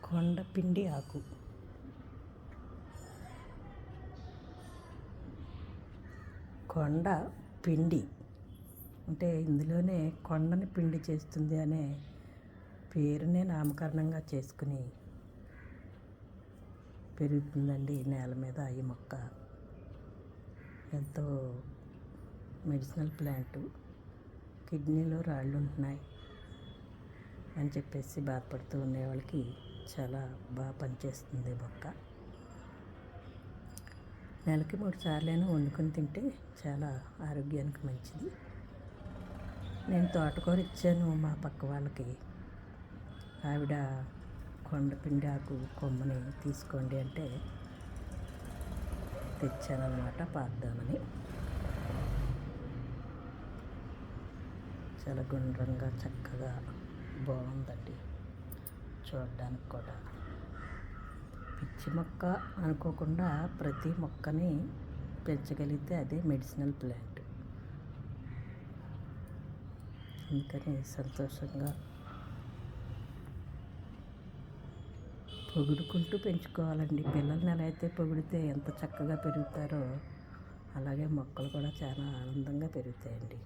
కొండపిండి ఆకు. కొండ పిండి అంటే ఇందులోనే కొండని పిండి చేస్తుంది అనే పేరునే నామకరణంగా చేసుకుని పెరుగుతుందండి నేల మీద ఈ మొక్క. ఎంతో మెడిసినల్ ప్లాంట్. కిడ్నీలో రాళ్ళు ఉంటున్నాయి అని చెప్పేసి బాధపడుతూ ఉండే వాళ్ళకి చాలా బాగా పనిచేస్తుంది మొక్క. నెలకి 3 సార్లైనా వండుకొని తింటే చాలా ఆరోగ్యానికి మంచిది. నేను తోటకూర ఇచ్చాను మా పక్క వాళ్ళకి. ఆవిడ కొండపిండి ఆకు కొమ్మని తీసుకోండి అంటే తెచ్చానమాట పాద్దామని. చాలా గుండ్రంగా చక్కగా బాగుందండి చూడడానికి కూడా. పిచ్చి మొక్క అనుకోకుండా ప్రతి మొక్కని పెంచగలిగితే అదే మెడిసినల్ ప్లాంట్. అందుకని సంతోషంగా పొగుడుకుంటూ పెంచుకోవాలండి. పిల్లల్ని ఎలా అయితే పొగిడితే ఎంత చక్కగా పెరుగుతారో అలాగే మొక్కలు కూడా చాలా ఆనందంగా పెరుగుతాయండి.